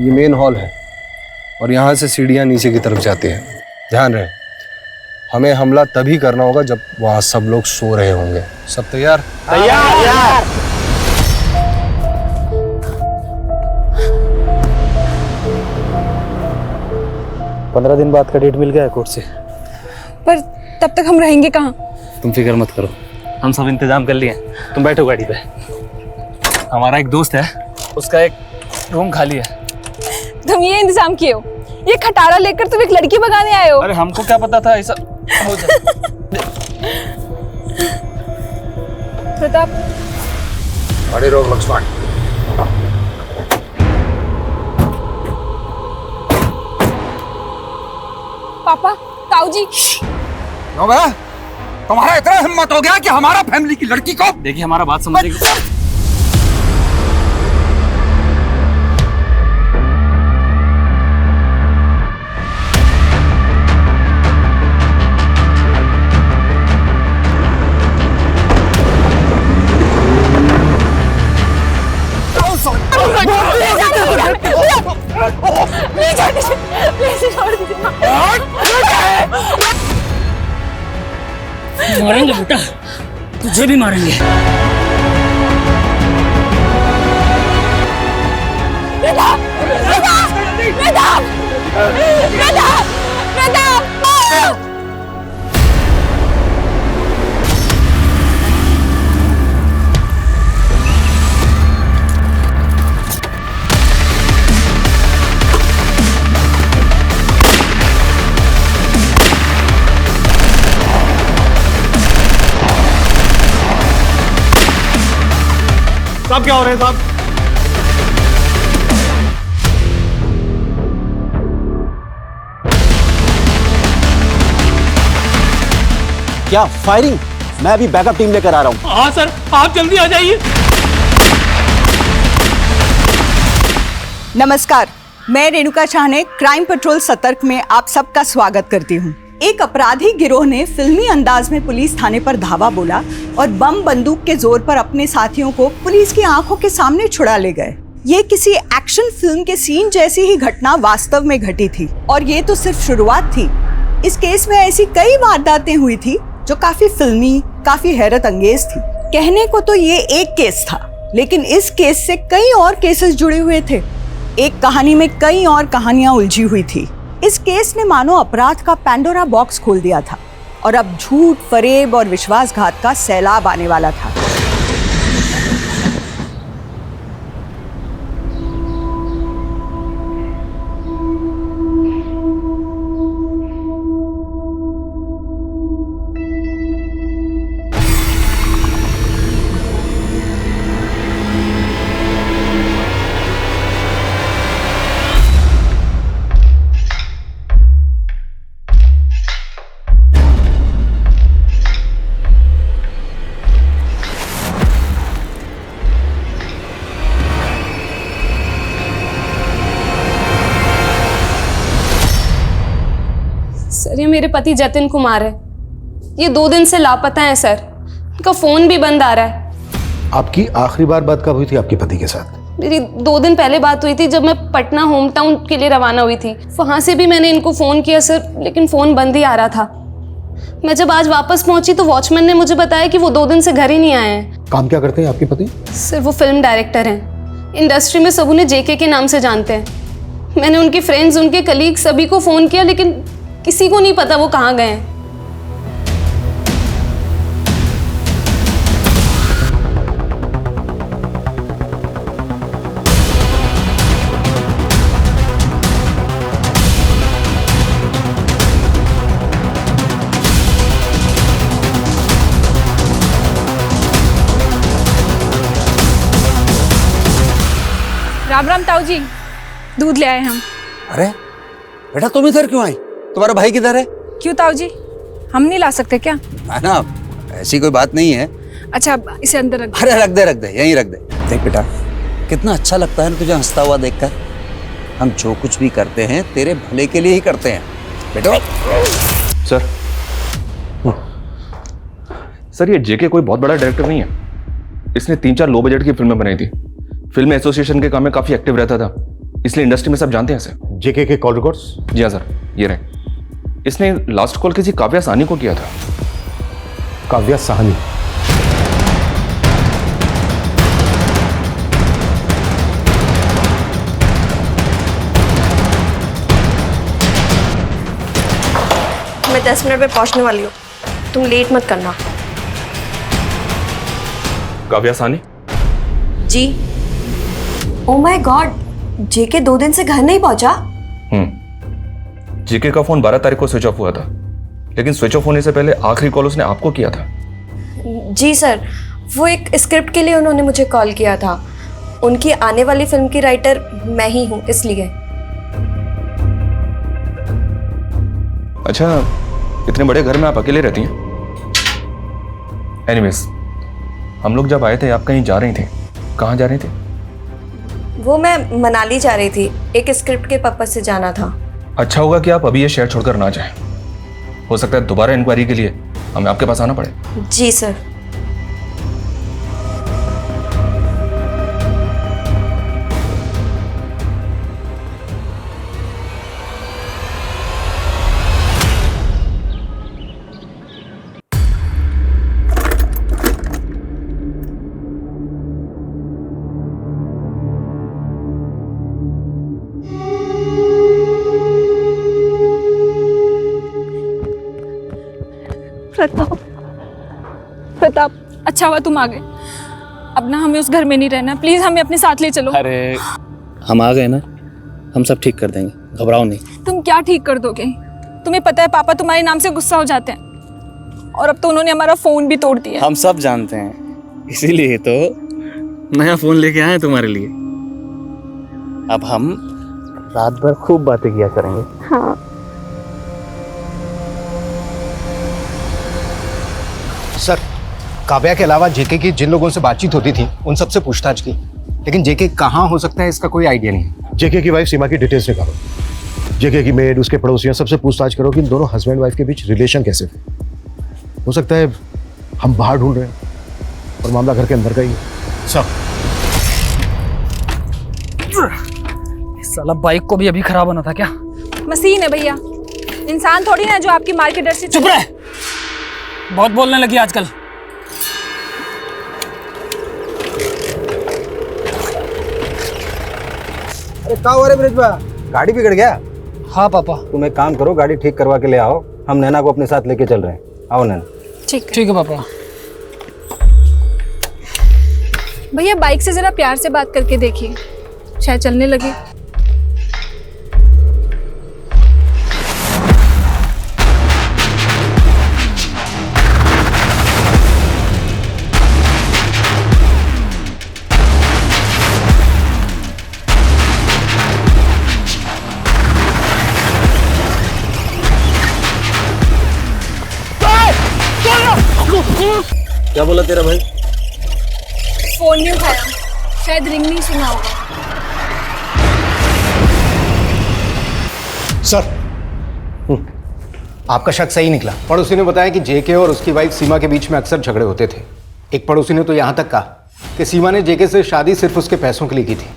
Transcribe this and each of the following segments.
ये main hall है और यहाँ से सीढ़ियाँ नीचे की तरफ जाती हैं। ध्यान रहे, हमें हमला तभी करना होगा जब वहाँ सब लोग सो रहे होंगे। सब तैयार? तैयार। 15 दिन बाद का डेट मिल गया है कोर्ट से। पर तब तक हम रहेंगे कहाँ? तुम फिक्र मत करो, हम सब इंतजाम कर लिए। तुम बैठो गाड़ी पे। हमारा एक दोस्त है, उसका एक रूम खाली है। तुम ये इंतजाम किए हो? ये खटारा लेकर तुम एक लड़की भगाने आए हो? अरे हमको क्या पता था ऐसा हो जाए। प्रताप, गाड़ी रोक लक्ष्मण। पापा, ताऊ जी। तुम्हारा इतना हिम्मत हो गया कि हमारा फैमिली की लड़की को। देखिए हमारा बात समझिए। मारेंगे बेटा, तुझे भी मारेंगे। साहब क्या हो रहे हैं साहब? क्या फायरिंग? मैं अभी बैकअप टीम लेकर आ रहा हूं। हाँ सर, आप जल्दी आ जाइए। नमस्कार, मैं रेणुका शाह ने क्राइम पेट्रोल सतर्क में आप सबका स्वागत करती हूँ। एक अपराधी गिरोह ने फिल्मी अंदाज में पुलिस थाने पर धावा बोला और बम बंदूक के जोर पर अपने साथियों को पुलिस की आंखों के सामने छुड़ा ले गए। ये किसी एक्शन फिल्म के सीन जैसी ही घटना वास्तव में घटी थी और ये तो सिर्फ शुरुआत थी। इस केस में ऐसी कई वारदातें हुई थी जो काफी फिल्मी, काफी हैरत अंगेज थी। कहने को तो ये एक केस था, लेकिन इस केस से कई और केसेस जुड़े हुए थे। एक कहानी में कई और कहानियां उलझी हुई थी। इस केस ने मानो अपराध का पैंडोरा बॉक्स खोल दिया था और अब झूठ, फरेब और विश्वासघात का सैलाब आने वाला था। सर, ये मेरे पति जतिन कुमार है। ये 2 दिन से लापता है सर। उनका फोन भी बंद आ रहा है। आपकी आखिरी बार बात कब हुई थी आपके पति के साथ? मेरी 2 दिन पहले बात हुई थी, जब मैं पटना होम टाउन के लिए रवाना हुई थी। वहां से भी मैंने इनको फोन किया सर, लेकिन फोन बंद ही आ रहा था। मैं जब आज वापस पहुंची तो वॉचमैन ने मुझे बताया कि वो 2 दिन से घर ही नहीं आए हैं। काम क्या करते हैं आपके पति? सर, वो फिल्म डायरेक्टर हैं। इंडस्ट्री में सब उन्हें जेके के नाम से जानते हैं। मैंने उनके फ्रेंड्स, उनके कलीग सभी को फोन किया, लेकिन किसी को नहीं पता वो कहाँ गए हैं। राम राम ताऊ जी, दूध ले आए हम। अरे बेटा, तुम इधर क्यों आई? तुम्हारा भाई किधर है? क्यों ताऊ जी, हम नहीं ला सकते क्या? है ना, ऐसी कोई बात नहीं है। अच्छा, इसे अंदर रख। अरे रख दे, यहीं रख दे। देख बेटा, कितना अच्छा लगता है ना तुझे हंसता हुआ देखकर। हम जो कुछ भी करते हैं तेरे भले के लिए ही करते हैं बेटा। सर, सर ये जेके कोई बहुत बड़ा डायरेक्टर नहीं है। इसने 3-4 लो बजट की फिल्में बनाई थी। फिल्म एसोसिएशन के काम में काफी एक्टिव रहता था। इसलिए इंडस्ट्री में सब जानते हैं इसे। जेके के कॉल रिकॉर्ड्स? जी हाँ सर, ये रहे। इसने लास्ट कॉल किसी काव्या साहनी को किया था। काव्या साहनी? मैं 10 मिनट में पहुंचने वाली हूँ, तुम लेट मत करना। काव्या साहनी? जी। ओ माय गॉड, जेके 2 दिन से घर नहीं पहुंचा? जेके का फोन 12 तारीख को स्विच ऑफ हुआ था, लेकिन स्विच ऑफ होने से पहले आखिरी कॉल उसने आपको किया था। जी सर, वो एक स्क्रिप्ट के लिए उन्होंने मुझे कॉल किया था। उनकी आने वाली फिल्म की राइटर मैं ही हूँ, इसलिए। अच्छा, इतने बड़े घर में आप अकेले रहती हैं? एनीवेज, हम लोग जब आए थे आप कहीं जा रही थी, कहाँ जा रही थी? वो मैं मनाली जा रही थी, एक स्क्रिप्ट के पर्पज से जाना था। अच्छा होगा कि आप अभी ये शहर छोड़कर ना जाएं। हो सकता है दोबारा इंक्वायरी के लिए हमें आपके पास आना पड़े। जी सर। प्रताप, अच्छा हुआ तुम आ गए। अब ना हमें उस घर में नहीं रहना, प्लीज हमें अपने साथ ले चलो। अरे हम आ गए ना, हम सब ठीक कर देंगे, घबराओ नहीं। तुम क्या ठीक कर दोगे? तुम्हें पता है पापा तुम्हारे नाम से गुस्सा हो जाते हैं, और अब तो उन्होंने हमारा फोन भी तोड़ दिया। हम सब जानते हैं, इसीलिए तो नया फोन लेके आए हैं तुम्हारे लिए। अब हम रात भर खूब बातें किया करेंगे। हाँ। सर, काव्या के अलावा जेके की जिन लोगों से बातचीत होती थी उन सबसे पूछताछ की, लेकिन जेके कहाँ हो सकता है इसका कोई आइडिया नहीं। जेके की वाइफ सीमा की डिटेल्स निकालो। जेके की मेड, उसके पड़ोसियों, सबसे पूछताछ करो कि इन दोनों हस्बैंड वाइफ के बीच रिलेशन कैसे थे। हो सकता है हम बाहर ढूंढ रहे हैं और मामला घर के अंदर का ही है। सर, साला बाइक को भी अभी खराब होना था क्या? मशीन है भैया, इंसान थोड़ी ना जो आपकी मार के डर से। चुप रहे, बहुत बोलने लगी आजकल। अरे क्या हो रहा है ब्रिजबा? गाड़ी बिगड़ गया? हाँ पापा। तुम एक काम करो, गाड़ी ठीक करवा के ले आओ, हम नैना को अपने साथ लेके चल रहे हैं। आओ नैना। ठीक है पापा। भैया बाइक से जरा प्यार से बात करके देखिए, शायद चलने लगे। क्या बोला तेरा भाई? फोन नहीं उठाया, शायद रिंग नहीं सुना होगा। सर, आपका शक सही निकला। पड़ोसी ने बताया कि जेके और उसकी वाइफ सीमा के बीच में अक्सर झगड़े होते थे। एक पड़ोसी ने तो यहाँ तक कहा कि सीमा ने जेके से शादी सिर्फ उसके पैसों के लिए की थी।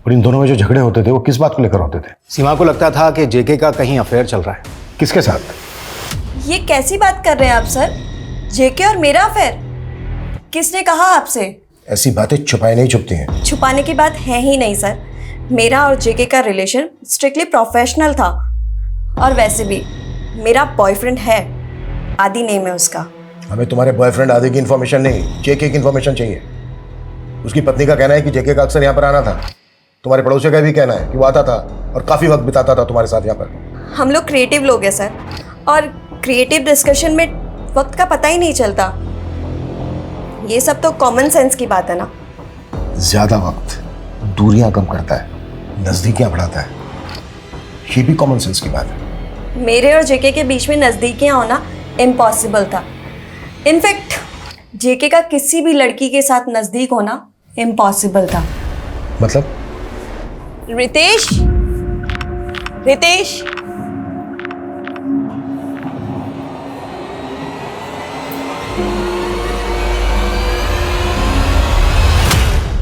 और इन दोनों में जो झगड़े होते थे वो किस बात को लेकर होते थे? सीमा को लगता था कि जेके का कहीं अफेयर चल रहा है। किसके साथ? ये कैसी बात कर रहे हैं आप सर? जेके और मेरा अफेयर? किसने कहा आपसे? ऐसी बातें छुपाई नहीं छुपती हैं। छुपाने की बात है ही नहीं सर। मेरा और जेके का रिलेशन स्ट्रिक्टली प्रोफेशनल था, और वैसे भी मेरा बॉयफ्रेंड है, आदि नेम है उसका। हमें तुम्हारे बॉयफ्रेंड आदि की इन्फॉर्मेशन नहीं, जेके की इन्फॉर्मेशन चाहिए। उसकी पत्नी का कहना है कि जेके का अक्सर यहाँ पर आना था। तुम्हारे पड़ोसी का भी कहना है कि वो आता था और काफ़ी वक्त बिताता था तुम्हारे साथ यहाँ पर। हम लोग क्रिएटिव लोग हैं सर, और क्रिएटिव डिस्कशन में वक्त का पता ही नहीं चलता। ये सब तो कॉमन सेंस की बात है ना। ज्यादा वक्त दूरियां कम करता है, नजदीकियां बढ़ाता है। ये भी कॉमन सेंस की बात है। मेरे और जेके के बीच में नज़दीकियाँ होना इम्पॉसिबल था। इनफैक्ट जेके का किसी भी लड़की के साथ नज़दीक होना इम्पॉसिबल था। मतलब? रितेश, रितेश,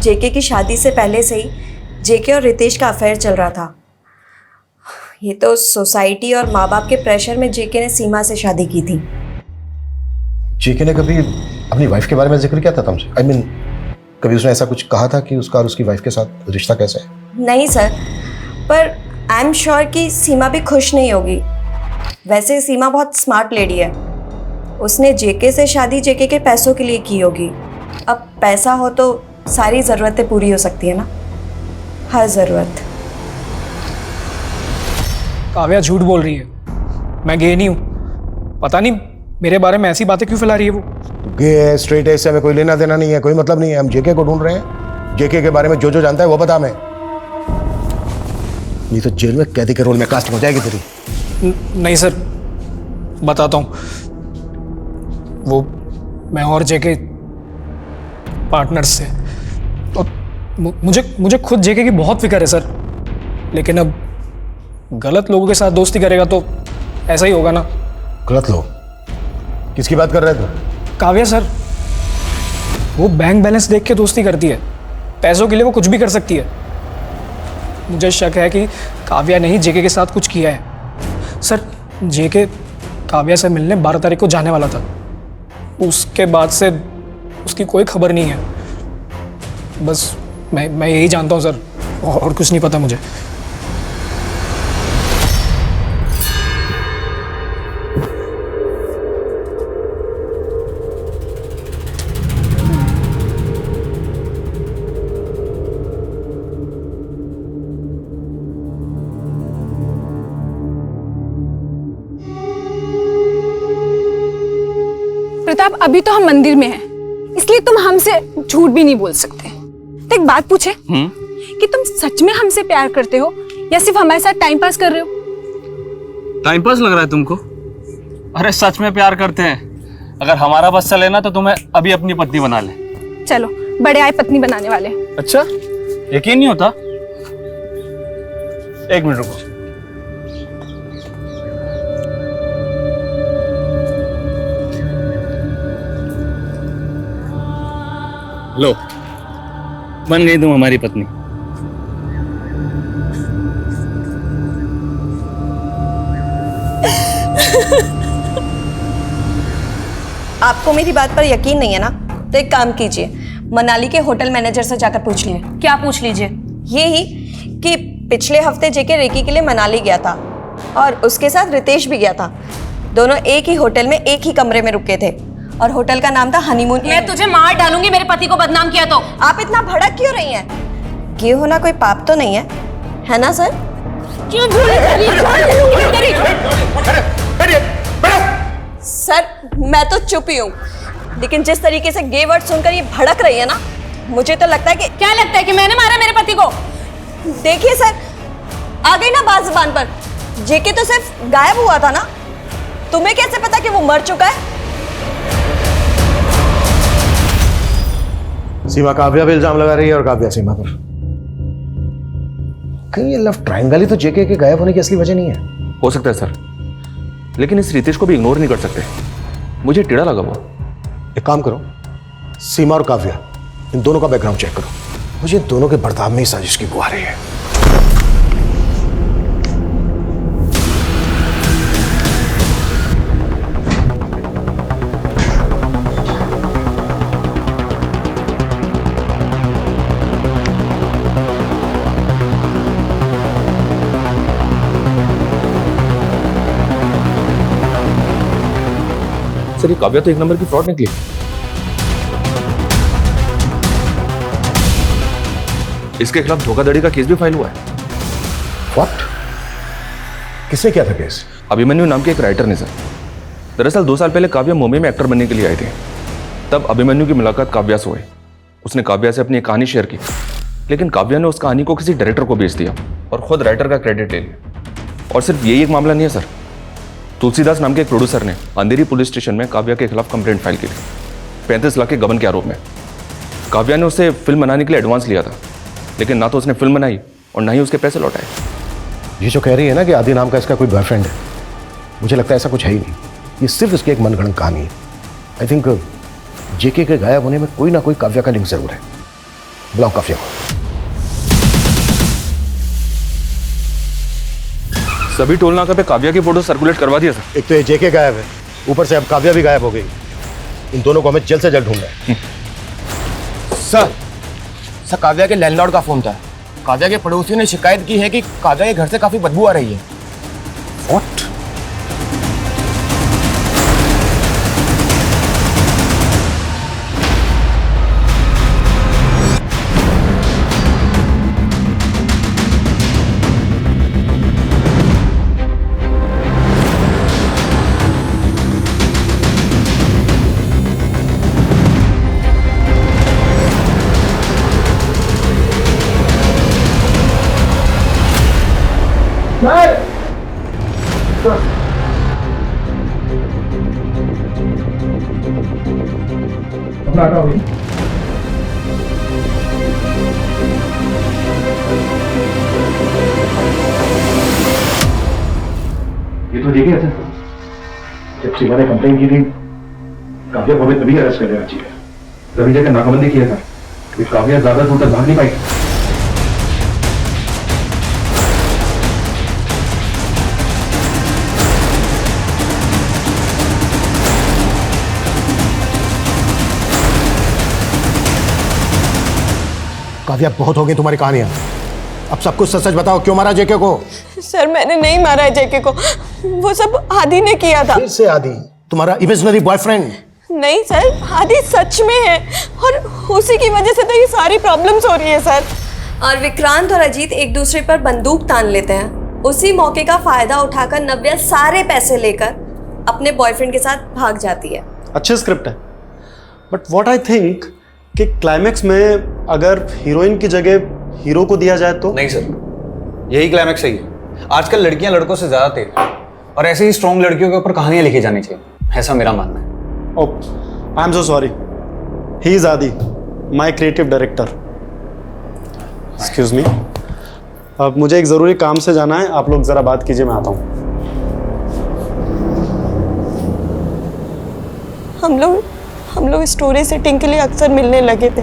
जेके की शादी से पहले से ही जेके और रितेश का अफेयर चल रहा था। ये तो सोसाइटी और माँ बाप के प्रेशर में जेके ने सीमा से शादी की थी। जेके ने कभी अपनी वाइफ के बारे में जिक्र किया था तुमसे? आई मीन कभी उसने ऐसा कुछ कहा था कि उसका और उसकी वाइफ के साथ रिश्ता कैसा है? नहीं सर, पर आई एम श्योर कि सीमा भी खुश नहीं होगी। वैसे सीमा बहुत स्मार्ट लेडी है। उसने जेके से शादी जेके के पैसों के लिए की होगी। अब पैसा हो तो सारी ज़रूरतें पूरी हो सकती है ना, हर ज़रूरत। काव्या झूठ बोल रही है, मैं गे नहीं हूँ। पता नहीं मेरे बारे में ऐसी बातें क्यों फैला रही है वो। गे है, स्ट्रेट है, इससे हमें कोई लेना देना नहीं है, कोई मतलब नहीं है। हम जेके को ढूंढ रहे हैं। जेके के बारे में जो जो जानता है वो बता हमें, नहीं तो जेल में कैदी के रोल में कास्टिंग हो जाएगी तेरी। नहीं सर, बताता हूँ। वो मैं और जेके पार्टनर्स से, और मुझे खुद जेके की बहुत फिक्र है सर। लेकिन अब गलत लोगों के साथ दोस्ती करेगा तो ऐसा ही होगा ना। गलत लोग? किसकी बात कर रहे थे? काव्या सर, वो बैंक बैलेंस देख के दोस्ती करती है। पैसों के लिए वो कुछ भी कर सकती है। मुझे शक है कि काव्या ने ही जेके के साथ कुछ किया है। सर, जेके काव्या से मिलने 12 तारीख को जाने वाला था। उसके बाद से उसकी कोई खबर नहीं है। बस मैं यही जानता हूँ सर, और कुछ नहीं पता मुझे। प्रताप, अभी तो हम मंदिर में हैं, इसलिए तुम हमसे झूठ भी नहीं बोल सकते। तो एक बात पूछे कि तुम सच में हमसे प्यार करते हो या सिर्फ हमारे साथ टाइम पास कर रहे हो? टाइम पास लग रहा है तुमको? अरे सच में प्यार करते हैं। अगर हमारा बस चले ना तो तुम्हें अभी अपनी पत्नी बना ले। चलो, बड़े आए पत्नी बनाने वाले। अच्छा, यकीन नहीं होता? एक मिनट रुको। लो, बन गई तुम हमारी पत्नी। आपको मेरी बात पर यकीन नहीं है ना, तो एक काम कीजिए, मनाली के होटल मैनेजर से जाकर पूछ लीजिए। क्या पूछ लीजिए? यही कि पिछले हफ्ते जेके रेकी के लिए मनाली गया था और उसके साथ रितेश भी गया था। दोनों एक ही होटल में एक ही कमरे में रुके थे और होटल का नाम था हनीमून। मैं तुझे मार डालूंगी मेरे पति को बदनाम किया तो। आप इतना भड़क क्यों रही हैं? ये होना कोई पाप तो नहीं है ना सर? क्यों सर, मैं तो चुप ही हूँ, लेकिन जिस तरीके से गे वर्ड सुनकर ये भड़क रही है ना, मुझे तो लगता है कि क्या लगता है कि मैंने मारा मेरे पति को? देखिए सर, आ गई ना बात जुबान पर। जेके तो सिर्फ गायब हुआ था ना, तुम्हें कैसे पता कि वो मर चुका है? सीमा काव्या पे इल्जाम लगा रही है और काव्या सीमा पर। कहीं ये लव ट्रायंगल ही तो जेके के गायब होने की असली वजह नहीं है? हो सकता है सर, लेकिन इस रितेश को भी इग्नोर नहीं कर सकते। मुझे टेढ़ा लगा वो। एक काम करो, सीमा और काव्या इन दोनों का बैकग्राउंड चेक करो। मुझे इन दोनों के बर्ताव में ही साजिश की बू आ रही है। सर, ये काव्या तो एक नंबर की फ्रॉड निकली। इसके खिलाफ धोखाधड़ी का केस भी फाइल हुआ है। व्हाट? किसने किया था केस? अभिमन्यु नाम के एक राइटर ने सर। दरअसल 2 साल पहले काव्या मुंबई में एक्टर बनने के लिए आए थे। तब अभिमन्यु की मुलाकात काव्या से हुई। उसने काव्या से अपनी एक कहानी शेयर की, लेकिन काव्या ने उस कहानी को किसी डायरेक्टर को बेच दिया और खुद राइटर का क्रेडिट ले लिया। और सिर्फ यही एक मामला नहीं है सर, तुलसीदास नाम के एक प्रोड्यूसर ने अंधेरी पुलिस स्टेशन में काव्या के खिलाफ कंप्लेंट फाइल की थी 35 लाख के गबन के आरोप में। काव्या ने उससे फिल्म बनाने के लिए एडवांस लिया था, लेकिन ना तो उसने फिल्म बनाई और ना ही उसके पैसे लौटाए। ये जो कह रही है ना कि आदि नाम का इसका कोई बॉयफ्रेंड है, मुझे लगता है ऐसा कुछ है ही नहीं। ये सिर्फ इसकी एक मनगढ़ंत कहानी है। आई थिंक जेके के गायब होने में कोई ना कोई काव्या का लिंक जरूर है। बुलाओ काव्या को। सभी टोल नाका पे काव्या की फोटो सर्कुलेट करवा दिया सर। एक तो ये जेके गायब है, ऊपर से अब काव्या भी गायब हो गई। इन दोनों को हमें जल्द से जल्द ढूंढना है। सर काव्या के लैंडलॉर्ड का फोन था। काव्या के पड़ोसियों ने शिकायत की है कि काव्या के घर से काफी बदबू आ रही है। What? ये तो जेके है सर। जब सीमा ने कंप्लेन की थी, काव्या को हमें तभी अरेस्ट कर लेना चाहिए। तभी जगह नाकाबंदी किया था कि काव्या ज्यादा दूर तक भाग नहीं पाई। काव्या बहुत हो गई तुम्हारी कहानियां। अब सब कुछ सच सच बताओ, क्यों मारा जेके को? सर मैंने नहीं मारा है जेके को, वो सब आदि ने किया था। फिर से आदि, तुम्हारा इमेजिनरी बॉयफ्रेंड? नहीं सर, आदि सच में है और उसी की वजह से तो ये सारी प्रॉब्लम्स हो रही है सर। और विक्रांत और अजीत एक दूसरे पर बंदूक तान लेते हैं। उसी मौके का फायदा उठाकर नव्या सारे पैसे लेकर अपने बॉयफ्रेंड के साथ भाग जाती है। अच्छी स्क्रिप्ट है, बट व्हाट आई थिंक कि क्लाइमैक्स में अगर हीरोइन की जगह हीरो को दिया जाए तो। नहीं सर, यही क्लाइमैक्स सही है। आजकल लड़कियां लड़कों से ज्यादा तेज हैं और ऐसे ही स्ट्रॉन्ग लड़कियों के ऊपर कहानियां लिखी जानी चाहिए, ऐसा मेरा मानना है। Oh, I am so sorry. He is Aadi, my creative director. Excuse me, अब मुझे एक ज़रूरी काम से जाना है, आप लोग ज़रा बात कीजिए, मैं आता हूँ। हम लोग स्टोरी सेटिंग के लिए अक्सर मिलने लगे थे।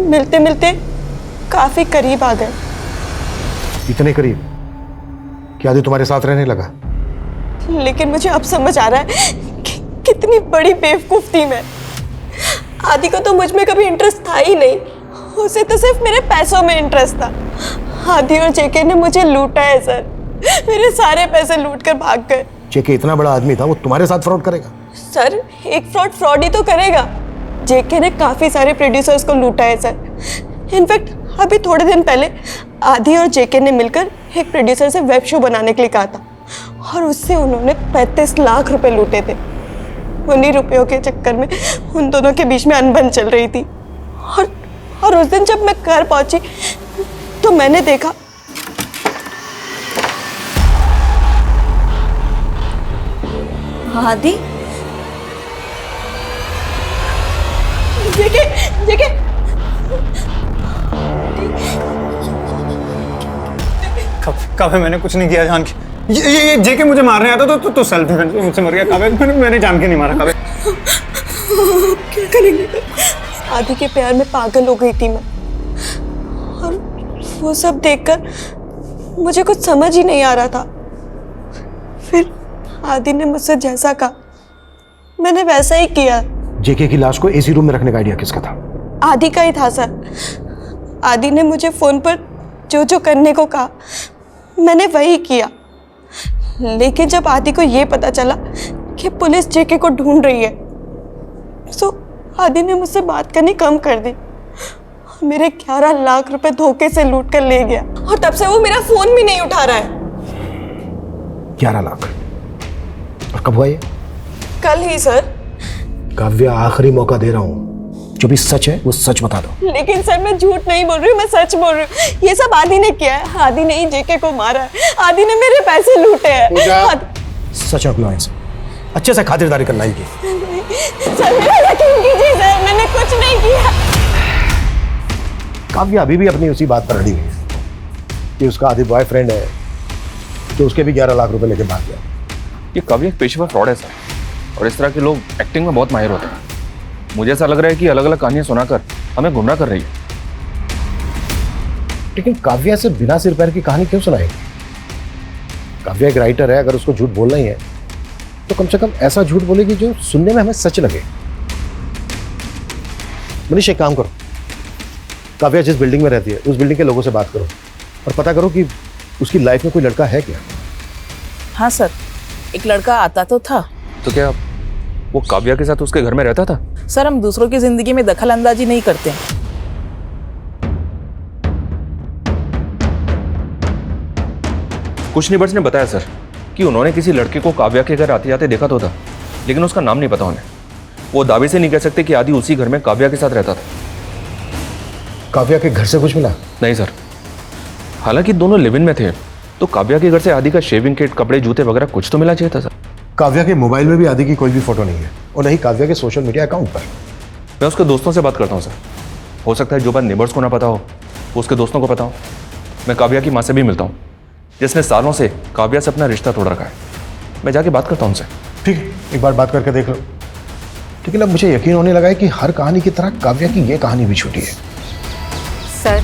मिलते मिलते काफी करीब आ गए। इतने करीब कि आदि तुम्हारे साथ रहने लगा? लेकिन मुझे अब समझ आ रहा है कि कितनी बड़ी बेवकूफ थी मैं। आदि को तो मुझ में कभी इंटरेस्ट था ही नहीं, उसे तो सिर्फ मेरे पैसों में इंटरेस्ट था। आदि और जेके ने मुझे लूटा है सर, मेरे सारे पैसे लूट कर भाग गए। जेके इतना बड़ा आदमी था, वो तुम्हारे साथ फ्रॉड करेगा? सर एक फ्रॉड ही तो करेगा। जेके ने काफी सारे प्रोड्यूसर्स को लूटा है सर। इनफैक्ट अभी थोड़े दिन पहले आदि और जेके ने मिलकर एक प्रोड्यूसर से वेब शो बनाने के लिए कहा था और उससे उन्होंने 35 लाख रुपए लूटे थे। उन्हीं रुपयों के चक्कर में उन दोनों के बीच में अनबन चल रही थी। और उस दिन जब मैं घर पहुंची तो मैंने देखा आदि। जेके काव्या मैंने कुछ नहीं किया जान के। ये जेके मुझे मारने आता तो सेल्फ डिफेंस मुझसे मर गया। काव्या मैंने जान के नहीं मारा। काव्या क्या करेंगे? आदि के प्यार में पागल हो गई थी मैं, और वो सब देखकर मुझे कुछ समझ ही नहीं आ रहा था। फिर आदि ने मुझसे जैसा कहा मैंने वैसा ही किया। जेके की लाश को एसी रूम में रखने का आइडिया किसका था? आदि का ही था सर। आदि ने मुझे फोन पर जो करने को कहा मैंने वही किया। लेकिन जब आदि को ये पता चला कि पुलिस जेके को ढूंढ रही है तो आदि ने मुझसे बात करनी कम कर दी। मेरे 11 लाख रुपए धोखे से लूट कर ले गया और तब से वो मेरा फोन भी नहीं उठा रहा है। 11 लाख? और कब हुआ ये? कल ही सर। काव्या आखिरी मौका दे रहा हूँ, जो भी सच है वो सच बता दो। लेकिन सर मैं झूठ नहीं बोल रही हूँ, मैं सच बोल रही हूँ। ये सब आदि ने किया है। आदि ने ही जेके को मारा है। आदि ने मेरे पैसे लूटे हैं। सच रख लो इनसे, अच्छे से खातिरदारी करना इनकी। सर मेरा यकीन कीजिए सर, मैंने कुछ नहीं किया। काव्या अभी भी अपनी उसी बात पर अड़ी हुई है कि उसका आदि बॉयफ्रेंड है तो उसके भी 11 लाख रुपए लेके भाग गया। ये काव्या एक पेशेवर फ्रॉड है सर, और इस तरह के लोग एक्टिंग में बहुत माहिर होते हैं। मुझे ऐसा लग रहा है कि अलग अलग कहानियां सुनाकर हमें गुमराह कर रही है। लेकिन काव्या से बिना सिर पैर की कहानी क्यों सुनाएगी? काव्या एक राइटर है, अगर उसको झूठ बोलना ही है तो कम से कम ऐसा झूठ बोलेगी जो सुनने में हमें सच लगे। मनीष एक काम करो, काव्या जिस बिल्डिंग में रहती है उस बिल्डिंग के लोगों से बात करो और पता करो कि उसकी लाइफ में कोई लड़का है क्या। हाँ सर, एक लड़का आता तो था। तो क्या वो काव्या के साथ उसके घर में रहता था? सर हम दूसरों की जिंदगी में दखल अंदाजी नहीं करते हैं। कुछ नेबर्स ने बताया सर कि उन्होंने किसी लड़के को काव्या के घर आते जाते देखा तो था, लेकिन उसका नाम नहीं पता उन्हें। वो दावे से नहीं कह सकते कि आदि उसी घर में काव्या के साथ रहता था। काव्या के घर से कुछ मिला? नहीं सर, हालांकि दोनों लिव इन में थे तो काव्या के घर से आदि का शेविंग किट, कपड़े, जूते वगैरह कुछ तो मिला चाहिए था सर। काव्या के मोबाइल में भी आदि की कोई भी फोटो नहीं है और नहीं काव्या के सोशल मीडिया अकाउंट पर। मैं उसके दोस्तों से बात करता हूँ सर, हो सकता है जो बात नेबर्स को ना पता हो वो उसके दोस्तों को पता हो। मैं काव्या की माँ से भी मिलता हूँ जिसने सालों से काव्या से अपना रिश्ता तोड़ रखा है। मैं जाके बात करता हूँ उनसे। ठीक है, एक बार बात करके देख लो। लेकिन अब मुझे यकीन होने लगा है कि हर कहानी की तरह काव्या की ये कहानी भी छोटी है। सर,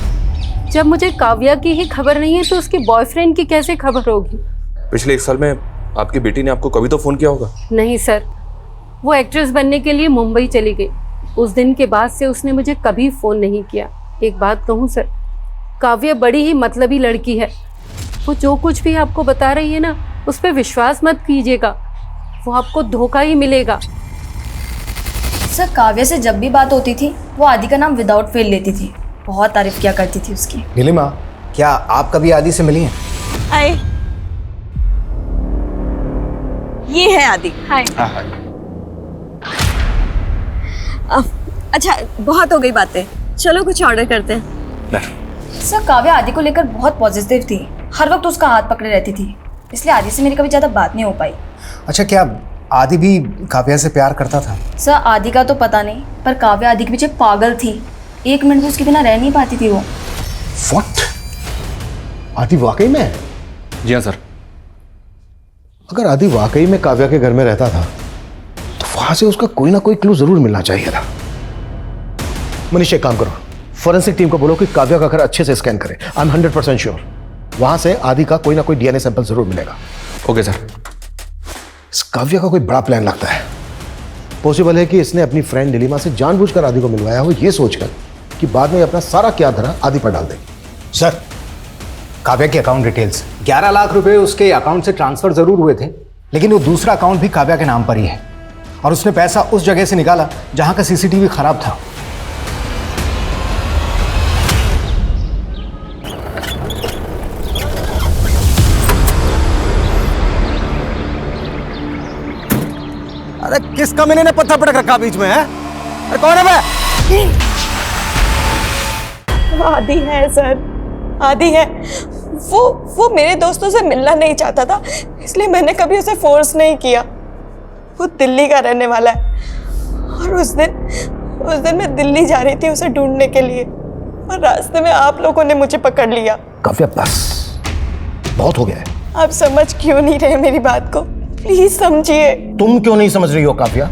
जब मुझे काव्या की ही खबर नहीं है तो उसके बॉयफ्रेंड की कैसे खबर होगी? पिछले 1 साल में आपकी बेटी ने आपको कभी तो फोन किया होगा? नहीं सर, वो एक्ट्रेस बनने के लिए मुंबई चली गई। उस दिन के बाद से उसने मुझे कभी फोन नहीं किया। एक बात कहूँ सर, काव्या बड़ी ही मतलबी लड़की है। वो जो कुछ भी आपको बता रही है ना, उस पर विश्वास मत कीजिएगा, वो आपको धोखा ही मिलेगा। सर काव्या से जब भी बात होती थी वो आदि का नाम विदाउट फेल लेती थी, बहुत तारीफ किया करती थी उसकी। नीलिमा, क्या आप कभी आदि से मिली हैं? आए, ये है आदि। हाय। अच्छा बहुत हो गई बातें, चलो कुछ ऑर्डर करते हैं। सर काव्या आदि को लेकर बहुत पॉजिटिव थी, हर वक्त उसका हाथ पकड़े रहती थी, इसलिए आदि से मेरी कभी ज़्यादा बात नहीं हो पाई। अच्छा, क्या आदि भी काव्या से प्यार करता था? सर आदि का तो पता नहीं, पर काव्या आदि के पीछे पागल थी। 1 मिनट भी उसके बिना रह नहीं पाती थी वो। What? आदि वाकई में? जी हाँ सर। अगर आदि वाकई में काव्या के घर में रहता था तो वहां से उसका कोई ना कोई क्लू जरूर मिलना चाहिए था। मनीष एक काम करो, फॉरेंसिक टीम को बोलो कि काव्या का घर अच्छे से स्कैन करे। आई एम 100% श्योर वहां से आदि का कोई ना कोई डीएनए सैंपल जरूर मिलेगा। Okay sir. इस काव्या का कोई बड़ा प्लान लगता है। पॉसिबल है कि इसने अपनी फ्रेंड नीलिमा से जानबूझकर आदि को मिलवाया हो, ये सोचकर कि बाद में अपना सारा क्या धरा आदि पर डाल देगी। सर, काव्या की अकाउंट डिटेल्स 11 लाख रुपए उसके अकाउंट से ट्रांसफर जरूर हुए थे, लेकिन वो दूसरा अकाउंट भी काव्या के नाम पर ही है और उसने पैसा उस जगह से निकाला जहां का सीसीटीवी खराब था। अरे किस कमीने ने पत्थर पटक रखा बीच में है? अरे कौन है बे? आदि है सर, आदि है। वो मेरे दोस्तों से मिलना नहीं चाहता था, इसलिए मैंने कभी उसे फोर्स नहीं किया। वो दिल्ली का रहने वाला है और उस दिन मैं दिल्ली जा रही थी उसे ढूंढने के लिए और रास्ते में आप लोगों ने मुझे पकड़ लिया। काव्या बस, बहुत हो गया है। आप समझ क्यों नहीं रहे मेरी बात को? प्लीज समझिए। तुम क्यों नहीं समझ रही हो काव्या?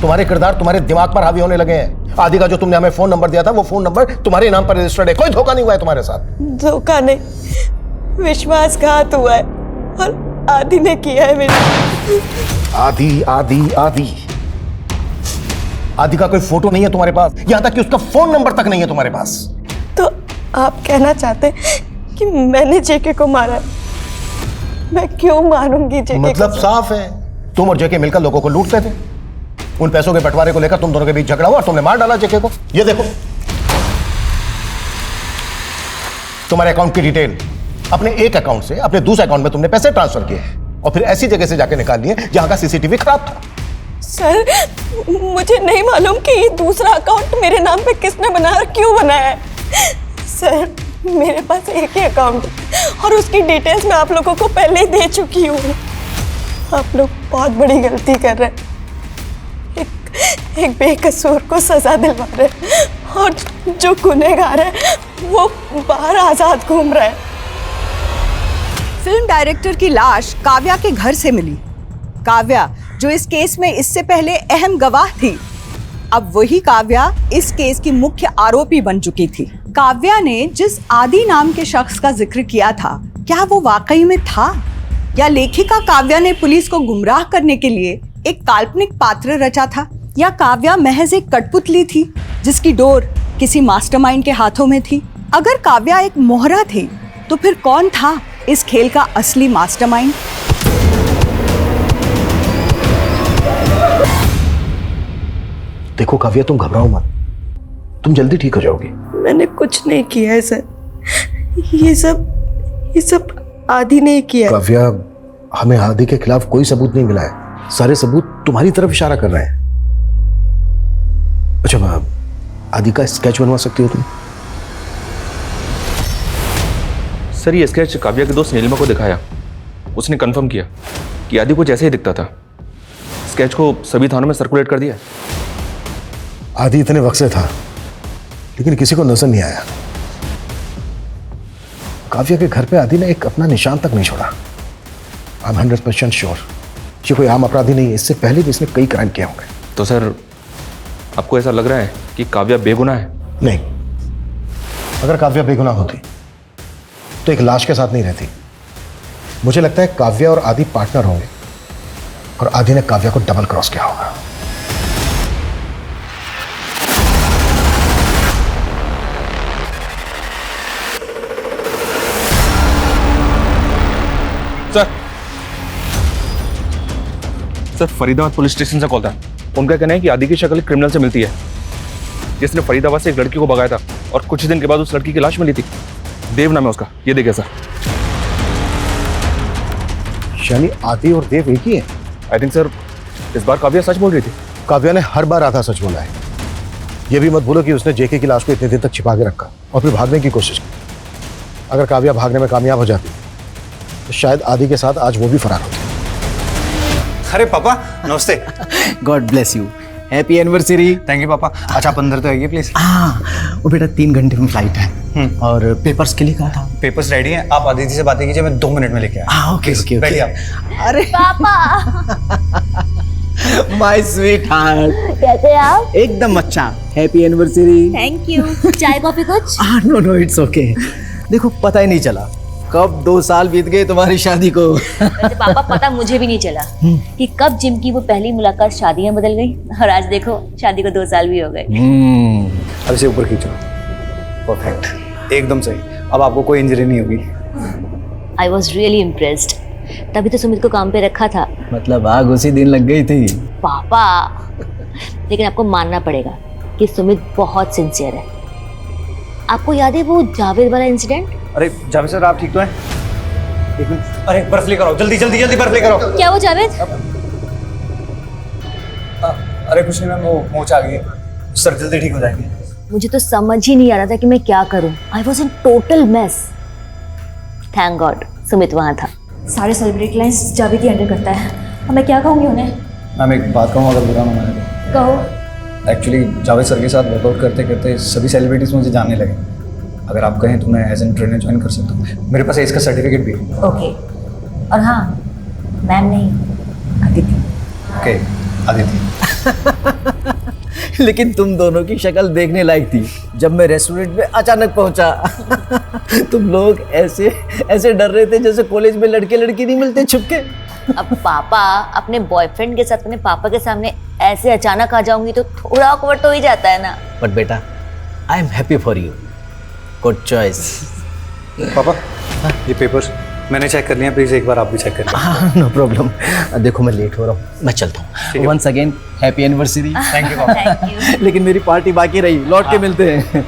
तुम्हारे किरदार तुम्हारे दिमाग पर हावी होने लगे हैं। आदि का जो तुमने हमें फोन नंबर दिया था वो फोन नंबर तुम्हारे नाम पर रजिस्टर्ड है। कोई धोखा नहीं हुआ है तुम्हारे साथ। धोखा नहीं, विश्वासघात हुआ है और आदि ने किया है मेरे। आदि आदि आदि आदि का कोई फोटो नहीं है तुम्हारे पास, यहां तक कि उसका फोन नंबर तक नहीं है तुम्हारे पास। तो आप कहना चाहते हैं कि मैंने जेके को मारा है? मैं क्यों मारूंगी जेके? मतलब साफ है, तुम और जेके मिलकर लोगों को लूटते थे। उन पैसों के बंटवारे को लेकर तुम दोनों के बीच झगड़ा हुआ और तुमने मार डाला जेके को। ये देखो तुम्हारे अकाउंट की डिटेल, अपने एक अकाउंट से अपने दूसरे अकाउंट में तुमने पैसे ट्रांसफर किए और फिर ऐसी जगह से जाके निकाल लिए जहां का सीसीटीवी खराब था। सर मुझे नहीं मालूम कि ये दूसरा अकाउंट मेरे नाम पे किसने बनाया और क्यों बनाया है। सर मेरे पास एक ही अकाउंट है और उसकी डिटेल्स मैं आप लोगों को पहले ही दे चुकी हूँ। आप लोग बहुत बड़ी गलती कर रहे हैं, एक बेकसूर को सजा दिलवा रहे हैं और जो गुनहगार है वो बाहर आजाद घूम रहा है। फिल्म डायरेक्टर की लाश काव्या के घर से मिली। काव्या जो इस केस में इससे पहले अहम गवाह थी, अब वही काव्या इस केस की मुख्य आरोपी बन चुकी थी। काव्या ने जिस आदि नाम के शख्स का जिक्र किया था, क्या वो वाकई में था, या लेखिका काव्या ने पुलिस को गुमराह करने के लिए एक काल्पनिक पात्र रचा था, या काव्या महज एक कठपुतली थी जिसकी डोर किसी मास्टरमाइंड के हाथों में थी? अगर काव्या एक मोहरा थी तो फिर कौन था इस खेल का असली मास्टरमाइंड? देखो काव्या, तुम घबराओ मत, तुम जल्दी ठीक हो जाओगी। मैंने कुछ नहीं किया है सर, ये सब आदि ने किया। काव्या, हमें आदि के खिलाफ कोई सबूत नहीं मिला है, सारे सबूत तुम्हारी तरफ इशारा कर रहे हैं। अच्छा, आदि का स्केच बनवा सकती हो तुम? सर ये स्केच काव्या के दोस्त नीलिमा को दिखाया, उसने कंफर्म किया कि आदि कुछ ऐसे ही दिखता था। स्केच को सभी थानों में सर्कुलेट कर दिया। आदि इतने वक्त से था लेकिन किसी को नजर नहीं आया। काव्या के घर पे आदि ने एक अपना निशान तक नहीं छोड़ा। आई एम 100% श्योर ये कोई आम अपराधी नहीं है, इससे पहले भी इसने कई क्राइम किए होंगे। तो सर आपको ऐसा लग रहा है कि काव्या बेगुनाह है? नहीं, अगर काव्या बेगुनाह होती तो एक लाश के साथ नहीं रहती। मुझे लगता है काव्या और आदि पार्टनर होंगे और आदि ने काव्या को डबल क्रॉस किया होगा। सर फरीदाबाद पुलिस स्टेशन से कॉल था। उनका कहना है कि आदि की शक्ल क्रिमिनल से मिलती है जिसने फरीदाबाद से एक लड़की को भगाया था और कुछ दिन के बाद उस लड़की की लाश मिली थी। देव नाम है उसका, ये देखिए सर। यानी आदि और देव एक ही है? आई थिंक सर इस बार काव्या सच बोल रही थी। काव्या ने हर बार आधा सच बोला है। यह भी मत भूलो कि उसने जेके की लाश को इतने दिन तक छिपा के रखा और फिर भागने की कोशिश की। अगर काव्या भागने में कामयाब हो जाती तो शायद आदि के साथ आज वो भी फरार होती। अरे पापा नमस्ते। God bless you, happy anniversary. Thank you पापा। अच्छा आप अंदर तो आइए प्लीज। हाँ, वो बेटा 3 घंटे में फ्लाइट है और पेपर्स के लिए कहा था। पेपर्स रेडी हैं, आप आदिति से बातें कीजिए, मैं 2 मिनट में लेके आया। हाँ ओके ओके बैठिए आप। अरे पापा माय स्वीट हार्ट, कैसे आप? एकदम अच्छा। Happy anniversary. Thank you. चाय कॉफी कुछ? No no it's okay. देखो पता ही नहीं चला कब 2 साल बीत गए तुम्हारी शादी को। वैसे पापा पता मुझे भी नहीं चला कि कब जिम की वो पहली मुलाकात शादी में बदल गई और आज देखो शादी को 2 साल भी हो गए। अब इसे ऊपर खींचो। परफेक्ट, एकदम सही। अब आपको कोई इंजरी नहीं होगी। I was really impressed. तभी तो सुमित को काम पे रखा था। मतलब आग उसी दिन लग गई थी। पापा लेकिन आपको मानना पड़ेगा कि सुमित बहुत सिंसियर है। आपको याद है वो जावेद वाला इंसिडेंट? अरे जावेद सर आप ठीक तो हैं? एक मिनट, अरे बर्फ लेकर आओ, जल्दी जल्दी जल्दी बर्फ लेकर आओ। क्या वो जावेद? अरे कुछ नहीं मैम, वो मोच आ गई है, सर जल्दी ठीक हो जाएंगे। मुझे तो समझ ही नहीं आ रहा था कि मैं क्या करूं। I was in total mess. Thank God Sumit वहां था। सारे सेलिब्रिटी क्लाइंट्स जावेद ही हैंडल करता है। अब मैं क्या कहूंगी उन्हें? मैम एक बात कहूँ अगर बुरा ना माने तो? कहो। एक्चुअली जावेद सर के साथ वर्कआउट करते करते सभी सेलिब्रिटीज मुझे जानने लगे। अगर आप कहें तो मैं एज एन ट्रेनर ज्वाइन कर सकता हूँ। मेरे पास इसका सर्टिफिकेट भी है। ओके। और हाँ, मैम नहीं, अदिति। ओके अदिति। लेकिन तुम दोनों की शक्ल देखने लायक थी जब मैं रेस्टोरेंट में अचानक पहुंचा। तुम लोग ऐसे ऐसे डर रहे थे जैसे कॉलेज में लड़के लड़की नहीं मिलते छुपके। अब पापा अपने बॉयफ्रेंड के साथ अपने पापा के सामने ऐसे अचानक आ जाऊंगी तो थोड़ा ऑकवर्ड तो ही जाता है ना। बट बेटा I am happy for you. Good choice. पापा ये पेपर्स मैंने चेक कर लिया, प्लीज एक बार आप भी चेक कर लीजिए। हाँ नो प्रॉब्लम। देखो मैं लेट हो रहा हूँ, मैं चलता हूँ। Once again happy anniversary. Thank you पापा। लेकिन मेरी पार्टी बाकी रही, लौट के मिलते हैं।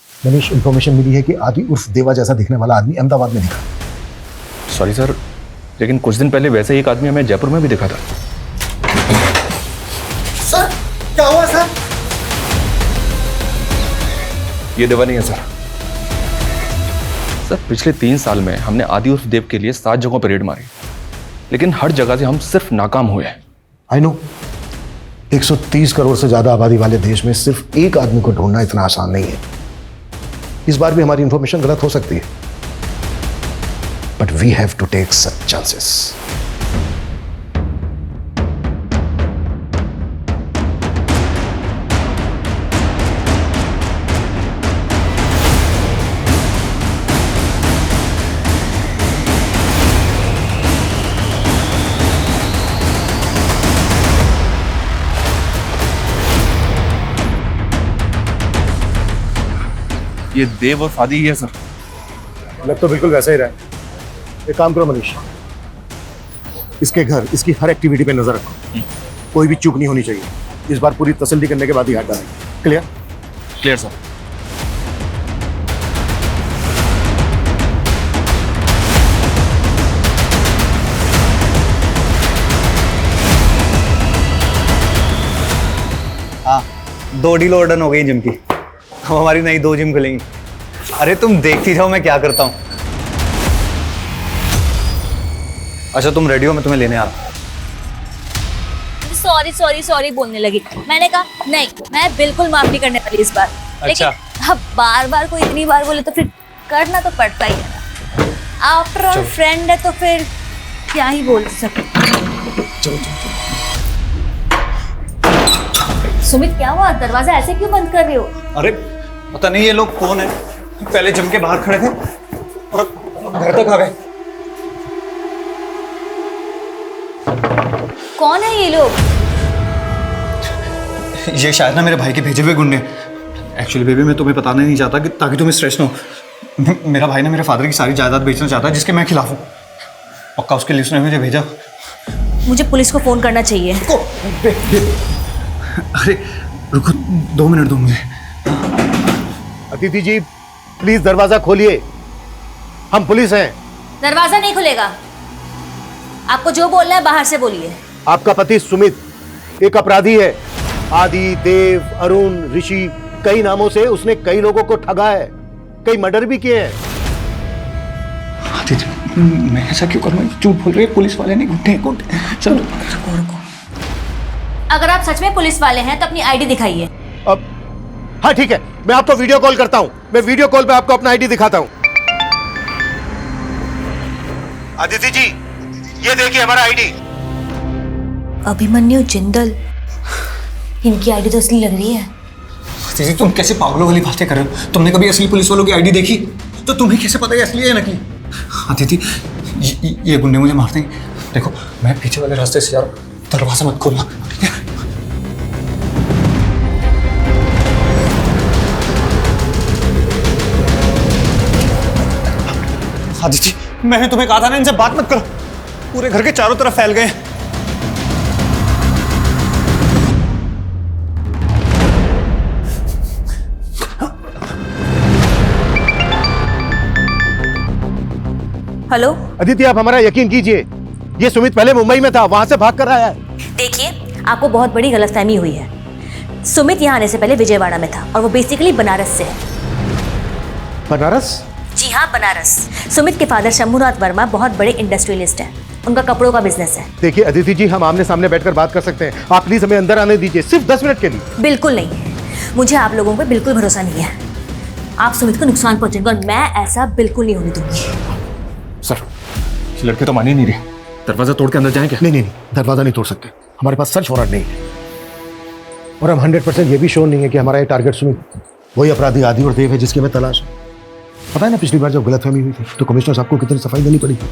मनीष, इंफॉर्मेशन मिली है कि आदि उर्फ देवा जैसा दिखने वाला आदमी अहमदाबाद में दिखा। सॉरी सर, लेकिन कुछ दिन पहले वैसे ही एक आदमी हमें जयपुर में भी दिखा था। सर क्या हुआ सर? ये देवा नहीं है सर। सर पिछले 3 साल में हमने आदि उर्फ देव के लिए 7 जगहों पर रेड मारी, लेकिन हर जगह से हम सिर्फ नाकाम हुए हैं। आई नो 130 करोड़ से ज्यादा आबादी वाले देश में सिर्फ एक आदमी को ढूंढना इतना आसान नहीं है। इस बार भी हमारी इंफॉर्मेशन गलत हो सकती है, but we have to take such chances. ये देव और फादी ही है सर। लग तो बिल्कुल वैसा ही रहा है। एक काम करो मनीष, इसके घर, इसकी हर एक्टिविटी पे नजर रखो, कोई भी चूक नहीं होनी चाहिए। इस बार पूरी तसल्ली करने के बाद ही हाथ डालेंगे। क्लियर? Clear sir. हाँ, 2 डील ऑर्डर हो गई जिम की। अब हमारी नई 2 जिम खुलेंगी। अरे तुम देखती जाओ मैं क्या करता हूँ। अच्छा तुम रेडी हो, मैं तुम्हें लेने आ रहा हूँ। सॉरी सॉरी सॉरी बोलने लगी। मैंने कहा नहीं, मैं बिल्कुल माफ नहीं करने वाली इस बार। अच्छा। लेकिन अब बार बार कोई इतनी बार बोले तो फिर करना तो पड़ता ही है ना। आफ्टर ऑल फ्रेंड है तो फिर क्या ही बोल सके। सुमित क्या हुआ, दरवाजा ऐसे क्यों बंद कर रहे हो? अरे पता नहीं ये लोग कौन है, पहले जिम के बाहर खड़े थे और घर तक आ गए। कौन है ये लोग? ये शायद ना मेरे भाई के भेजे हुए गुंडे। एक्चुअली बेबी मैं तुम्हें बताना नहीं चाहता कि ताकि तुम्हें स्ट्रेस ना हो। मेरा भाई ना मेरे फादर की सारी जायदाद बेचना चाहता है जिसके मैं खिलाफ हूँ। पक्का उसके लिए उसने मुझे भेजा। मुझे पुलिस को फोन करना चाहिए। अरे रुको 2 मिनट दो मुझे। अदिति जी प्लीज दरवाजा खोलिए, हम पुलिस हैं। दरवाजा नहीं खुलेगा। आपको जो बोलना है बाहर से बोलिए। आपका पति सुमित एक अपराधी है। आदि, देव, अरुण, ऋषि, कई नामों से उसने कई लोगों को ठगा है, कई मर्डर भी किए हैं। मैं ऐसा क्यों करूँ? झूठ बोल रहे हैं, पुलिस वाले नहीं गुंडे। चलो रुको। अगर आप सच में पुलिस वाले हैं तो अपनी आईडी दिखाइए। अब हाँ ठीक है, मैं आपको वीडियो कॉल करता हूँ। मैं वीडियो कॉल पे आपको अपना आईडी दिखाता हूँ। अदिति जी ये देखिए हमारा आईडी। अभिमन्यु जिंदल, इनकी आईडी तो असली लग रही है। दीदी तुम कैसे पागलों वाली बातें कर रहे हो? तुमने कभी असली पुलिस वालों की आईडी देखी? तो तुम्हें कैसे पता है असली है नकली? हाँ दीदी ये गुंडे मुझे मार देंगे। देखो मैं पीछे वाले रास्ते से जा रहा हूँ, दरवाजा मत खोलना, ठीक है? आदिति मैंने तुम्हें कहा था ना इनसे बात मत करो, पूरे घर के चारों तरफ फैल गए। हेलो अदिति आप हमारा यकीन कीजिए, ये सुमित पहले मुंबई में था, वहां से भाग कर आया है। देखिए आपको बहुत बड़ी गलतफहमी हुई है। सुमित यहाँ आने से पहले विजयवाड़ा में था और वो बेसिकली बनारस से है। बनारस? जी हाँ बनारस। सुमित के फादर शंभुनाथ वर्मा बहुत बड़े इंडस्ट्रियलिस्ट हैं, उनका कपड़ों का बिजनेस है। देखिए अदिति जी हम आमने सामने बैठकर बात कर सकते हैं, आप प्लीज हमें अंदर आने दीजिए, सिर्फ 10 मिनट के लिए। बिल्कुल नहीं, मुझे आप लोगों पे बिल्कुल भरोसा नहीं है। आप सुमित को नुकसान पहुंचेंगे और मैं ऐसा बिल्कुल नहीं होने दूंगी। सर ये लड़के तो मान ही नहीं रहे, दरवाजा तोड़ के अंदर जाएं क्या? नहीं, दरवाजा नहीं तोड़ सकते, हमारे पास सर्च वारंट नहीं है और हम 100% ये भी श्योर नहीं है कि हमारा ये टारगेट सुमित वही अपराधी आदि और देव है जिसकी हमें तलाश है। पता है ना पिछली बार जब गलतफहमी हुई थी तो कमिश्नर साहब को कितनी सफाई देनी पड़ी थी।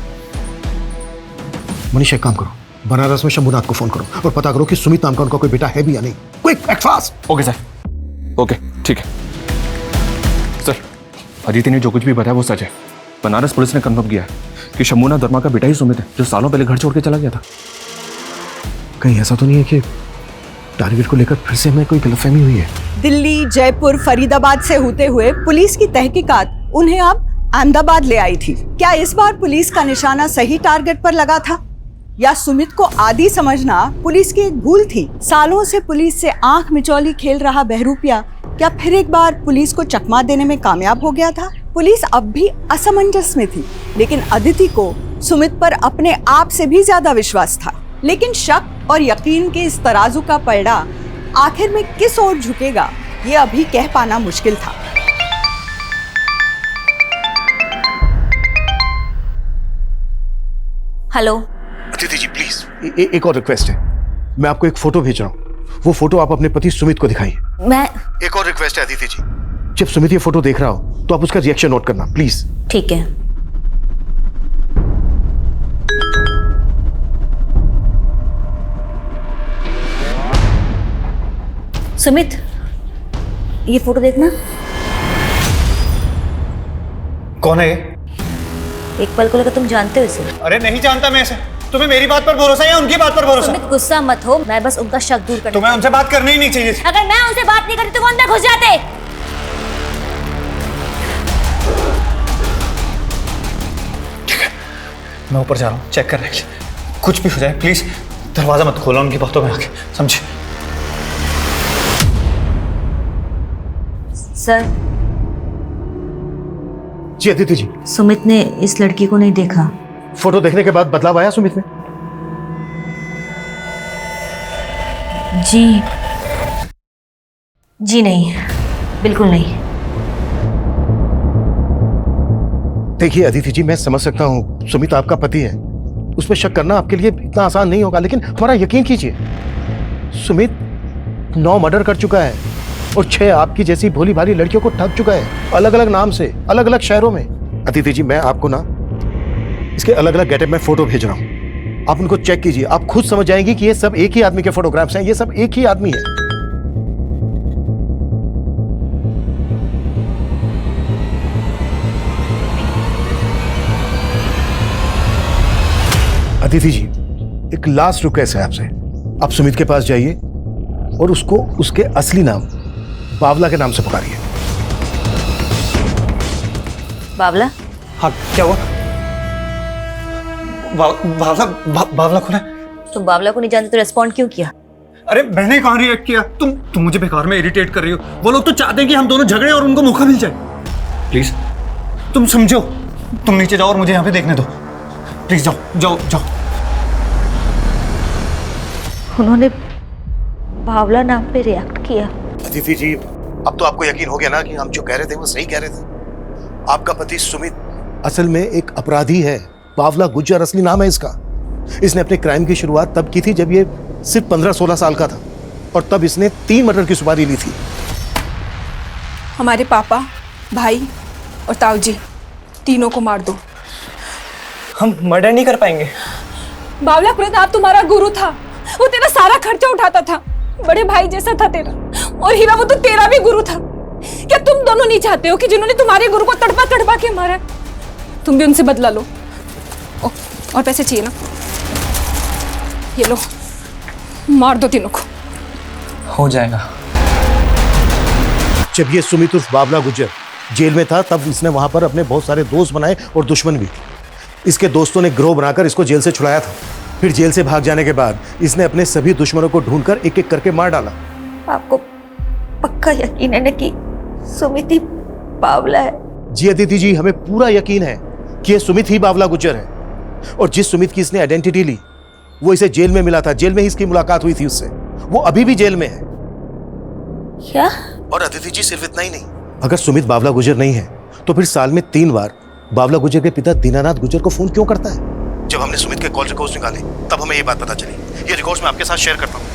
मनीष एक काम करो, बनारस में शंभुनाथ को फोन करो और पता करो कि सुमित नाम का उनका कोई बेटा है भी या नहीं। Quick act fast. Okay sir, okay ठीक है सर। अदिति ने जो कुछ भी बताया वो सच है। बनारस पुलिस ने कंफर्म किया है कि शंभुनाथ वर्मा का बेटा ही सुमित है जो सालों पहले घर छोड़ के चला गया था। कहीं ऐसा तो नहीं है कि टारगेट को लेकर फिर से हमें कोई गलतफहमी हुई है? दिल्ली, जयपुर, फरीदाबाद से होते हुए पुलिस की तहकीकात उन्हें अब अहमदाबाद ले आई थी। क्या इस बार पुलिस का निशाना सही टारगेट पर लगा था या सुमित को आदी समझना पुलिस की एक भूल थी? सालों से पुलिस से आंख मिचौली खेल रहा बहरूपिया क्या फिर एक बार पुलिस को चकमा देने में कामयाब हो गया था? पुलिस अब भी असमंजस में थी, लेकिन अदिति को सुमित पर अपने आप से भी ज्यादा विश्वास था। लेकिन शक और यकीन के इस तराजू का पलड़ा आखिर में किस ओर झुकेगा ये अभी कह पाना मुश्किल था। हेलो अदिति जी प्लीज एक और रिक्वेस्ट है, मैं आपको एक फोटो भेज रहा हूँ, वो फोटो आप अपने पति सुमित को दिखाइए। मैं एक और रिक्वेस्ट है अदिति जी, जब सुमित ये फोटो देख रहा हो तो आप उसका रिएक्शन नोट करना प्लीज। ठीक है। सुमित ये फोटो देखना। कौन है ये? एक पल को लगा तुम जानते हो इसे। अरे नहीं जानता मैं इसे। तुम्हें मेरी बात पर भरोसा है या उनकी बात पर भरोसा? सुमित गुस्सा मत हो, मैं बस उनका शक दूर कर। तुम्हें उनसे बात करनी ही नहीं चाहिए। अगर मैं उनसे बात नहीं करती तो वो अंदर घुस जाते। ठीक है, मैं ऊपर जा रहा हूँ चेक करने के लिए। कुछ भी हो जाए प्लीज दरवाजा मत खोलो उनकी बातों में आके, समझे? सर। जी अदिति जी। सुमित ने इस लड़की को नहीं देखा। फोटो देखने के बाद बदलाव आया सुमित में? जी नहीं, बिल्कुल नहीं। देखिए अदिति जी, मैं समझ सकता हूँ सुमित आपका पति है, उस पर शक करना आपके लिए इतना आसान नहीं होगा, लेकिन हमारा यकीन कीजिए, सुमित 9 मर्डर कर चुका है और 6 आपकी जैसी भोली भाली लड़कियों को ठग चुका है, अलग अलग नाम से, अलग अलग शहरों में। अदिति जी, मैं आपको ना इसके अलग अलग गेटअप में फोटो भेज रहा हूं, आप उनको चेक कीजिए, आप खुद समझ जाएंगे कि ये सब एक ही आदमी के फोटोग्राफ्स हैं, ये सब एक ही आदमी है। अदिति जी, एक लास्ट रिक्वेस्ट है आपसे, आप सुमित के पास जाइए और उसको उसके असली नाम बावला के नाम से पुकारिए। बावला? हाँ, क्या हुआ? बावला कौन है? तुम बावला को नहीं जानते तो रेस्पॉन्ड क्यों किया? अरे मैंने कहाँ रिएक्ट किया? तुम मुझे बेकार में इरिटेट कर रही हो। वो लोग तो चाहते हैं कि हम दोनों झगड़े और उनको मौका मिल जाए। प्लीज तुम समझो, तुम नीचे जाओ और मुझे यहाँ पे देखने दो। प्लीज जाओ जाओ जाओ। उन्होंने बावला नाम पे रिएक्ट किया। अदिति जी, अब तो आपको यकीन हो गया ना कि हम जो कह रहे थे वो सही कह रहे थे। आपका पति सुमित असल में एक अपराधी है, बावला गुज्जर असली नाम है इसका। इसने अपने क्राइम की शुरुआत तब की थी जब ये सिर्फ 15-16 साल का था और तब इसने 3 मर्डर की सुपारी ली थी। हमारे पापा, भाई और ताऊ जी तीनों को मार दो। हम मर्डर नहीं कर पाएंगे। बावला प्रताप तुम्हारा गुरु था, वो तेरा सारा खर्चा उठाता था, बड़े भाई जैसा था तेरा। और हीरा, वो तो तेरा भी गुरु था। क्या तुम दोनों नहीं चाहते हो कि जिन्होंने तुम्हारे गुरु को तड़पा तड़पा के मारा, तुम भी उनसे बदला लो? और पैसे चाहिए ना? ये लो, मार दो तीनों को। हो जाएगा। जब ये सुमित उर्फ बावला गुज्जर जेल में था तब इसने वहां पर अपने बहुत सारे दोस्त बनाए और दुश्मन भी। इसके दोस्तों ने गिरोह बनाकर इसको जेल से छुड़ाया था। फिर जेल से भाग जाने के बाद इसने अपने सभी दुश्मनों को ढूंढकर एक एक करके मार डाला। आपको पक्का यकीन है ना कि सुमित ही बावला है? जी अदिति जी, हमें पूरा यकीन है कि ये सुमित ही बावला गुज्जर है। और जिस सुमित की इसने आइडेंटिटी ली वो इसे जेल में मिला था, जेल में ही इसकी मुलाकात हुई थी उससे। वो अभी भी जेल में है। क्या? और अदिति जी, सिर्फ इतना ही नहीं, अगर सुमित बावला गुज्जर नहीं है तो फिर साल में 3 बार बावला गुज्जर के पिता दीनानाथ गुज्जर को फोन क्यों करता है? जब हमने सुमित के कॉल रिकॉर्ड्स निकाले तब हमें ये बात पता चली। ये रिकॉर्ड्स मैं आपके साथ शेयर करता हूँ।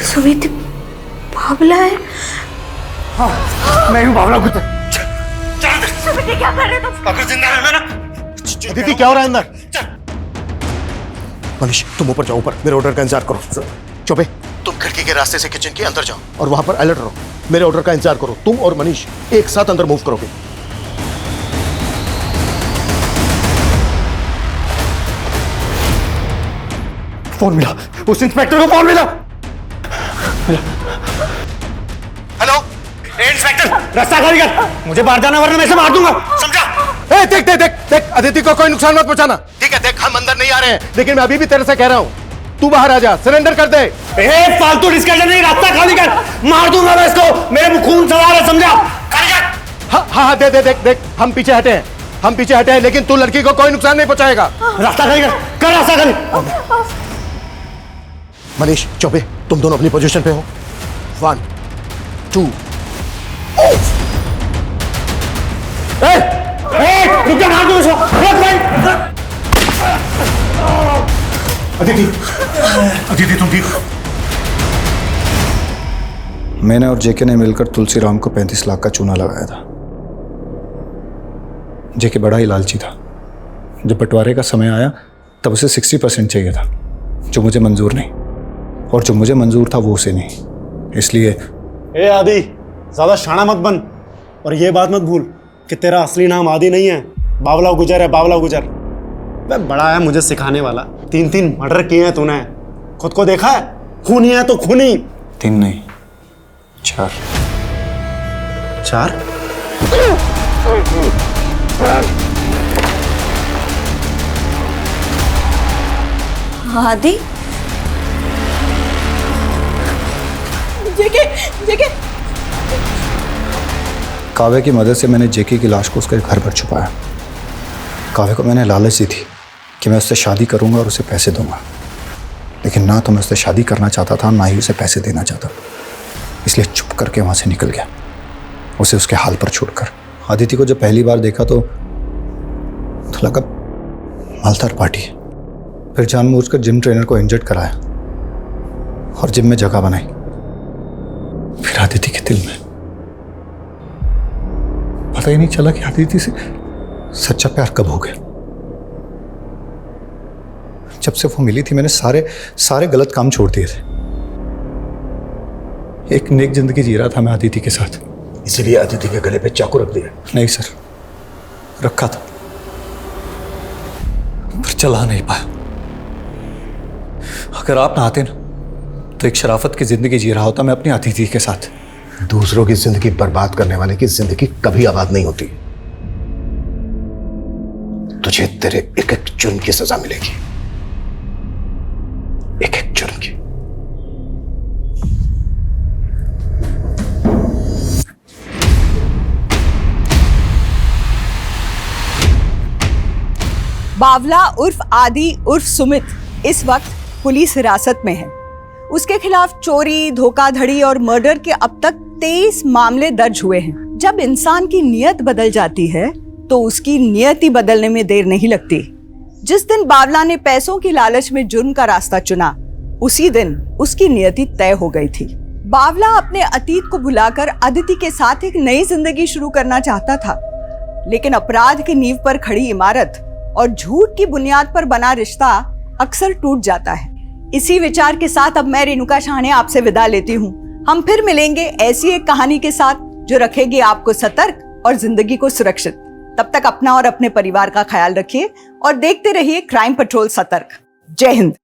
सुमित बावला है? हाँ, मैं हूँ बावला गुज्जर। सुमित, क्या कर रहे हो तुम? अगर जिंदा रहना ना। अदिति, क्या हो रहा है अंदर? मनीष, तुम ऊपर जाओ, ऊपर मेरे ऑर्डर का इंतजार करो। चौबे, तुम खिड़की के रास्ते से किचन के अंदर जाओ और वहां पर अलर्ट रहो। मेरे ऑर्डर का इंतजार करो। तुम और मनीष एक साथ अंदर मूव करोगे। फोन मिला, उस इंस्पेक्टर को फोन मिला। हेलो इंस्पेक्टर, रास्ता खाली कर, मुझे बाहर जाना वरना मैं इसे मार दूंगा, समझा? ए, देख देख देख देख, अदिति को कोई नुकसान मत पहुंचाना। ठीक है, देख, हम अंदर नहीं आ रहे हैं, लेकिन मैं अभी भी तेरे से कह रहा हूं, तू बाहर आ जा, सरेंडर कर दे। ए, फालतू डिस्कशन नहीं, रास्ता खाली कर, मार दूंगा मैं इसको, मेरे में खून सवार है, समझा? खाली कर। हाँ हाँ, दे दे, देख देख, हम पीछे हटे हैं, हम पीछे हटे हैं, लेकिन तू लड़की को कोई नुकसान नहीं पहुंचाएगा। रास्ता खाली कर रास्ता खाली। मनीष, चौबे, तुम दोनों अपनी पोजीशन पे हो। 1 2 रुक जा, मार दूं इसको। अदिति, अदिति, तुम ठीक? मैंने और जेके ने मिलकर तुलसीराम को 35 लाख का चूना लगाया था। जेके बड़ा ही लालची था। जब बंटवारे का समय आया तब उसे 60% चाहिए था। जो मुझे मंजूर नहीं, और जो मुझे मंजूर था वो उसे नहीं। इसलिए ए आदि, ज्यादा शाना मत बन, और ये बात मत भूल कि तेरा असली नाम आदि नहीं है, बावला गुजर है, बावला गुजर। वह बड़ा है मुझे सिखाने वाला। 3 मर्डर किए हैं तूने, खुद को देखा है? खूनी है तो खूनी। 3 नहीं 4। 4? आदि? जेके, जेके। काव्या की मदद से मैंने जेके की लाश को उसके घर पर छुपाया। काव्या को मैंने लालच दी थी कि मैं उससे शादी करूंगा और उसे पैसे दूंगा, लेकिन ना तो मैं उससे शादी करना चाहता था, ना ही उसे पैसे देना चाहता, इसलिए चुप करके वहां से निकल गया, उसे उसके हाल पर छोड़कर। आदिति को जब पहली बार देखा तो लगा मालदार पार्टी है। फिर जानबूझकर जिम ट्रेनर को इंजर्ड कराया और जिम में जगह बनाई। फिर आदिति के दिल में पता ही नहीं चला कि आदिति से सच्चा प्यार कब हो गया। जब से वो मिली थी मैंने सारे गलत काम छोड़ दिए थे। एक नेक जिंदगी जी रहा था मैं आदिति के साथ। इसीलिए आदिति के गले पे चाकू रख दिया? नहीं सर, रखा था पर चला नहीं पाया। अगर आप ना आते ना तो एक शराफत की जिंदगी जी रहा होता मैं अपनी आदिति के साथ। दूसरों की जिंदगी बर्बाद करने वाले की जिंदगी कभी आबाद नहीं होती। तुझे तेरे एक एक जुर्म की सजा मिलेगी, एक एक जुर्म की। बावला उर्फ आदि उर्फ सुमित इस वक्त पुलिस हिरासत में है। उसके खिलाफ चोरी, धोखाधड़ी और मर्डर के अब तक 23 मामले दर्ज हुए हैं। जब इंसान की नीयत बदल जाती है तो उसकी नियति बदलने में देर नहीं लगती। जिस दिन बावला ने पैसों की लालच में जुर्म का रास्ता चुना, उसी दिन उसकी नियति तय हो गई थी। बावला अपने अतीत को भुलाकर अदिति के साथ एक नई जिंदगी शुरू करना चाहता था, लेकिन अपराध की नींव पर खड़ी इमारत और झूठ की बुनियाद पर बना रिश्ता अक्सर टूट जाता है। इसी विचार के साथ अब मैं रेणुका शाहने आपसे विदा लेती हूँ। हम फिर मिलेंगे ऐसी एक कहानी के साथ जो रखेगी आपको सतर्क और जिंदगी को सुरक्षित। तब तक अपना और अपने परिवार का ख्याल रखिए और देखते रहिए क्राइम पेट्रोल सतर्क। जय हिंद।